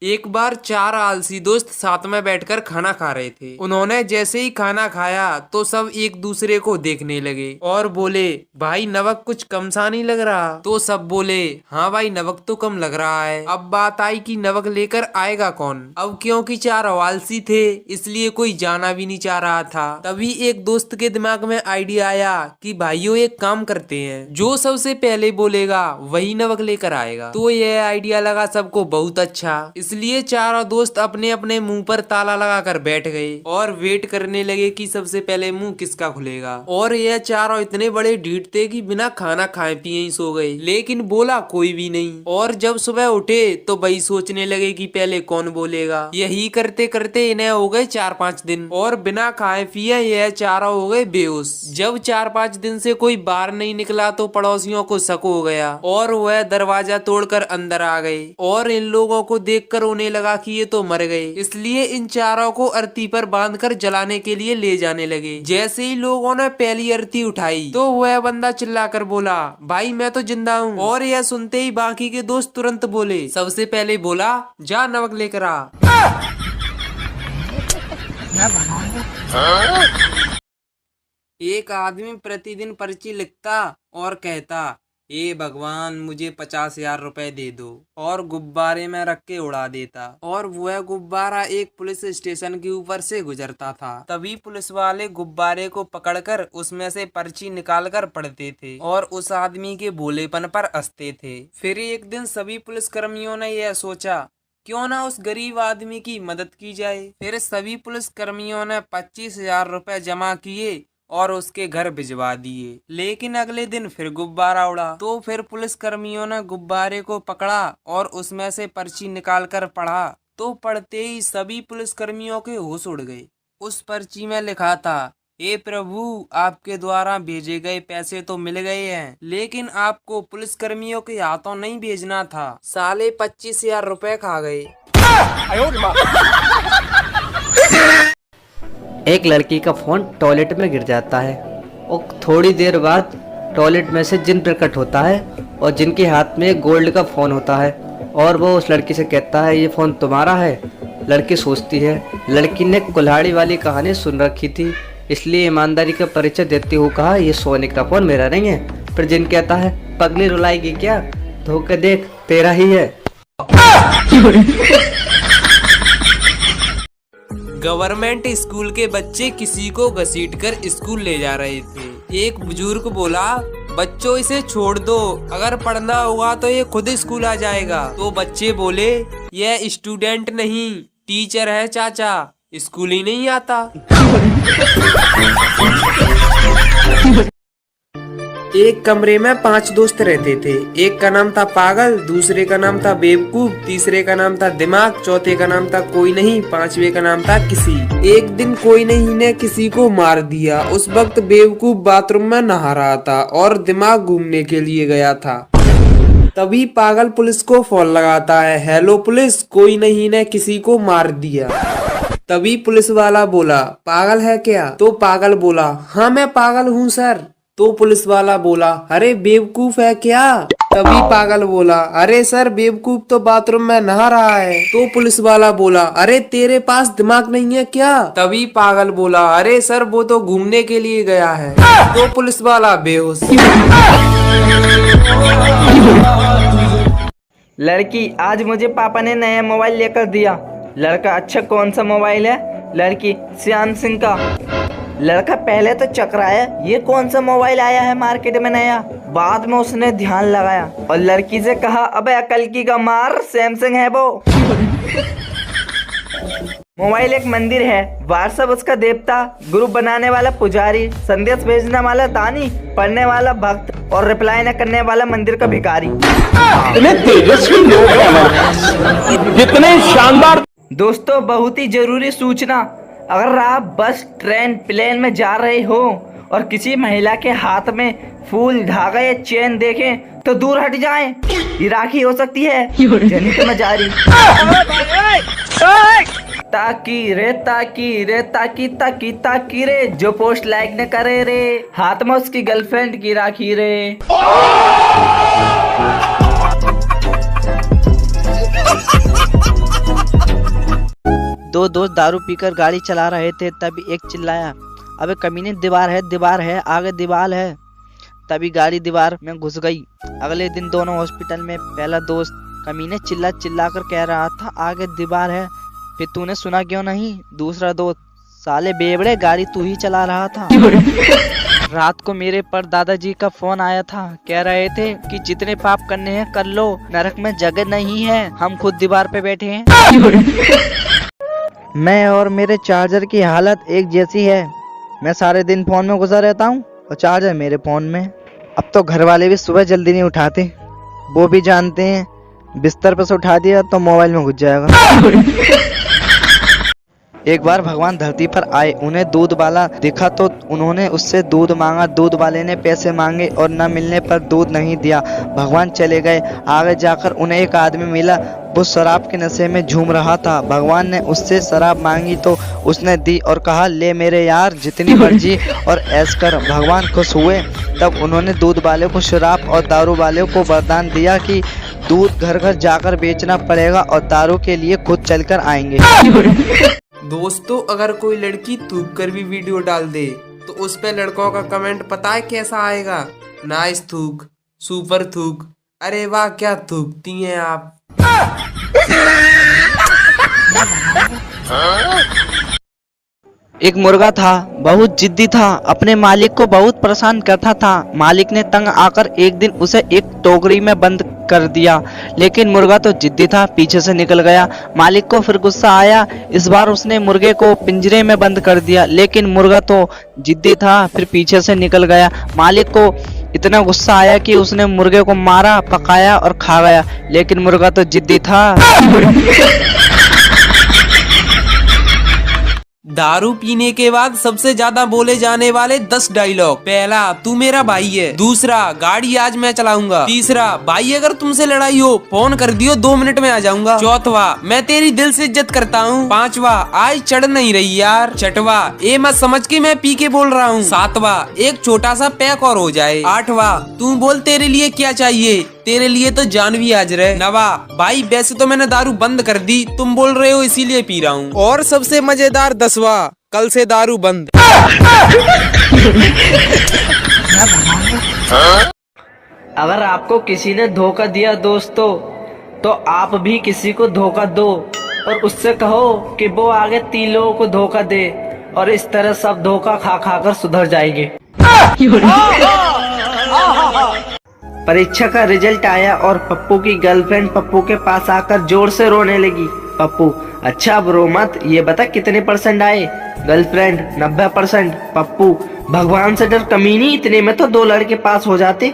एक बार चार आलसी दोस्त साथ में बैठकर खाना खा रहे थे। उन्होंने जैसे ही खाना खाया तो सब एक दूसरे को देखने लगे और बोले, भाई नमक कुछ कम सा नहीं लग रहा? तो सब बोले, हाँ भाई नमक तो कम लग रहा है। अब बात आई कि नमक लेकर आएगा कौन? अब क्योंकि चार आलसी थे इसलिए कोई जाना भी नहीं चाह रहा था। तभी एक दोस्त के दिमाग में आइडिया आया कि भाइयों एक काम करते हैं, जो सबसे पहले बोलेगा वही नमक लेकर आएगा। तो यह आइडिया लगा सबको बहुत अच्छा। इसलिए चारों दोस्त अपने अपने मुंह पर ताला लगाकर बैठ गए और वेट करने लगे कि सबसे पहले मुंह किसका खुलेगा। और यह चारों इतने बड़े ढीठ थे कि बिना खाना खाए पिए ही सो गए, लेकिन बोला कोई भी नहीं। और जब सुबह उठे तो वही सोचने लगे कि पहले कौन बोलेगा। यही करते करते इन्हें हो गए 4-5 दिन और बिना खाए पिए यह चारों हो गए बेहोश। जब 4-5 दिन से कोई बाहर नहीं निकला तो पड़ोसियों को शक हो गया और वह दरवाजा तोड़कर अंदर आ गए और इन लोगों को देखकर होने लगा कि ये तो मर गए। इसलिए इन चारों को अर्थी पर बांधकर जलाने के लिए ले जाने लगे। जैसे ही लोगों ने पहली अर्थी उठाई तो वह बंदा चिल्लाकर बोला, भाई मैं तो जिंदा हूँ। और यह सुनते ही बाकी के दोस्त तुरंत बोले, सबसे पहले बोला जा नमक लेकर आ। एक आदमी प्रतिदिन पर्ची लिखता और कहता, ए भगवान मुझे 50,000 रुपए दे दो, और गुब्बारे में रख के उड़ा देता। और वह गुब्बारा एक पुलिस स्टेशन के ऊपर से गुजरता था। तभी पुलिस वाले गुब्बारे को पकड़कर उसमें से पर्ची निकालकर पढ़ते थे और उस आदमी के भोलेपन पर हंसते थे। फिर एक दिन सभी पुलिस कर्मियों ने यह सोचा, क्यों ना उस गरीब आदमी की मदद की जाए। फिर सभी पुलिस कर्मियों ने 25,000 रुपए जमा किए और उसके घर भिजवा दिए। लेकिन अगले दिन फिर गुब्बारा उड़ा। तो फिर पुलिस कर्मियों ने गुब्बारे को पकड़ा और उसमें से पर्ची निकालकर पढ़ा। तो पढ़ते ही सभी पुलिस कर्मियों के होश उड़ गए। उस पर्ची में लिखा था, हे प्रभु आपके द्वारा भेजे गए पैसे तो मिल गए हैं, लेकिन आपको पुलिस कर्मियों के हाथों नहीं भेजना था। साले 25,000 रुपए खा गए। एक लड़की का फोन टॉयलेट में गिर जाता है और थोड़ी देर बाद टॉयलेट में से जिन प्रकट होता है और जिनके हाथ में गोल्ड का फोन होता है और वो उस लड़की से कहता है, ये फोन तुम्हारा है? लड़की सोचती है, लड़की ने कुल्हाड़ी वाली कहानी सुन रखी थी, इसलिए ईमानदारी का परिचय देते हुए कहा, ये सोने का फोन मेरा नहीं है। फिर जिन कहता है, पगली रुलाएगी क्या? धोखे देख तेरा ही है। गवर्नमेंट स्कूल के बच्चे किसी को घसीटकर स्कूल ले जा रहे थे। एक बुजुर्ग बोला, बच्चों इसे छोड़ दो, अगर पढ़ना होगा तो ये खुद स्कूल आ जाएगा। तो बच्चे बोले, यह स्टूडेंट नहीं टीचर है चाचा, स्कूल ही नहीं आता। एक कमरे में 5 दोस्त रहते थे। एक का नाम था पागल, दूसरे का नाम था बेवकूफ, तीसरे का नाम था दिमाग, चौथे का नाम था कोई नहीं, पांचवे का नाम था किसी। एक दिन कोई नहीं ने किसी को मार दिया। उस वक्त बेवकूफ बाथरूम में नहा रहा था और दिमाग घूमने के लिए गया था। तभी पागल पुलिस को फोन लगाता है, हेलो पुलिस, कोई नहीं ने किसी को मार दिया। तभी पुलिस वाला बोला, पागल है क्या? तो पागल बोला, हाँ मैं पागल हूँ सर। तो पुलिस वाला बोला, अरे बेवकूफ है क्या? तभी पागल बोला, अरे सर बेवकूफ तो बाथरूम में नहा रहा है। तो पुलिस वाला बोला, अरे तेरे पास दिमाग नहीं है क्या? तभी पागल बोला, अरे सर वो तो घूमने के लिए गया है। तो पुलिस वाला बेहोश। लड़की, आज मुझे पापा ने नया मोबाइल लेकर दिया। लड़का, अच्छा कौन सा मोबाइल है? लड़की, सैमसंग का। लड़का, पहले तो चकरा है, ये कौन सा मोबाइल आया है मार्केट में नया? बाद में उसने ध्यान लगाया और लड़की से कहा, अबे अकल की का मार, सैमसंग है वो। मोबाइल एक मंदिर है, व्हाट्सएप उसका देवता, ग्रुप बनाने वाला पुजारी, संदेश भेजने वाला दानी, पढ़ने वाला भक्त और रिप्लाई न करने वाला मंदिर का भिखारी। इतने तेजस्वी लोग हैं, कितने शानदार। दोस्तों, बहुत ही जरूरी सूचना, अगर आप बस, ट्रेन, प्लेन में जा रहे हो और किसी महिला के हाथ में फूल, धागा या चेन देखें तो दूर हट जाएं, ये राखी हो सकती है जनित में जारी। ताकी रे ताकी रे ताकी ताकी ताकी रे, जो पोस्ट लाइक न करे रे, हाथ में उसकी गर्लफ्रेंड की राखी रे। दो दोस्त दारू पीकर गाड़ी चला रहे थे, तभी एक चिल्लाया, अबे कमीने दीवार है, आगे दीवार है। तभी गाड़ी दीवार में घुस गई। अगले दिन दोनों हॉस्पिटल में। पहला दोस्त कमीने चिल्ला कर कह रहा था, आगे दीवार है, फिर तूने सुना क्यों नहीं? दूसरा दोस्त, साले बेवड़े, गाड़ी तू ही चला रहा था। रात को मेरे पर दादाजी का फोन आया था, कह रहे थे कि जितने पाप करने हैं कर लो, नरक में जगह नहीं है, हम खुद दीवार पे बैठे हैं। मैं और मेरे चार्जर की हालत एक जैसी है। मैं सारे दिन फोन में घुसा रहता हूँ और चार्जर मेरे फोन में। अब तो घर वाले भी सुबह जल्दी नहीं उठाते, वो भी जानते हैं बिस्तर पर से उठा दिया तो मोबाइल में घुस जाएगा। एक बार भगवान धरती पर आए, उन्हें दूध वाला दिखा तो उन्होंने उससे दूध मांगा। दूध वाले ने पैसे मांगे और न मिलने पर दूध नहीं दिया। भगवान चले गए। आगे जाकर उन्हें एक आदमी मिला, वो शराब के नशे में झूम रहा था। भगवान ने उससे शराब मांगी तो उसने दी और कहा, ले मेरे यार, जितनी मर्जी और ऐश कर। भगवान खुश हुए। तब उन्होंने दूध वाले को शराब और दारू वाले को वरदान दिया कि दूध घर घर जाकर बेचना पड़ेगा और दारू के लिए खुद चलकर आएंगे। दोस्तों, अगर कोई लड़की थूक कर भी वीडियो डाल दे तो उस पे लड़कों का कमेंट पता है कैसा आएगा? नाइस थूक, सुपर थूक, अरे वाह क्या थूकती हैं आप। एक मुर्गा था, बहुत जिद्दी था, अपने मालिक को बहुत परेशान करता था। मालिक ने तंग आकर एक दिन उसे एक टोकरी में बंद कर दिया, लेकिन मुर्गा तो जिद्दी था, पीछे से निकल गया। मालिक को फिर गुस्सा आया। इस बार उसने मुर्गे को पिंजरे में बंद कर दिया, लेकिन मुर्गा तो जिद्दी था, फिर पीछे से निकल गया। मालिक को इतना गुस्सा आया कि उसने मुर्गे को मारा, पकाया और खा गया, लेकिन मुर्गा तो जिद्दी था। दारू पीने के बाद सबसे ज्यादा बोले जाने वाले 10 डायलॉग। पहला, तू मेरा भाई है। दूसरा, गाड़ी आज मैं चलाऊंगा। तीसरा, भाई अगर तुमसे लड़ाई हो फोन कर दियो, 2 मिनट में आ जाऊंगा। चौथवा, मैं तेरी दिल से इज्जत करता हूँ। पांचवा, आज चढ़ नहीं रही यार। छठवा, ये मत समझ के मैं पी के बोल रहा हूँ। सातवा, एक छोटा सा पैक और हो जाए। आठवा, तू बोल तेरे लिए क्या चाहिए, तेरे लिए तो जान भी हाजिर है। नवा, भाई वैसे तो मैंने दारू बंद कर दी, तुम बोल रहे हो इसीलिए पी रहा हूँ। और सबसे मजेदार 10वां, कल से दारू बंद। अगर आपको किसी ने धोखा दिया दोस्तों, तो आप भी किसी को धोखा दो और उससे कहो कि वो आगे 3 लोगों को धोखा दे, और इस तरह सब धोखा खा खा कर सुधर जाएंगे। परीक्षा का रिजल्ट आया और पप्पू की गर्लफ्रेंड पप्पू के पास आकर जोर से रोने लगी। पप्पू, अच्छा अब रो मत, ये बता कितने परसेंट आए? गर्लफ्रेंड, 90%। पप्पू, भगवान से डर कमीनी, इतने में तो 2 लड़के पास हो जाते।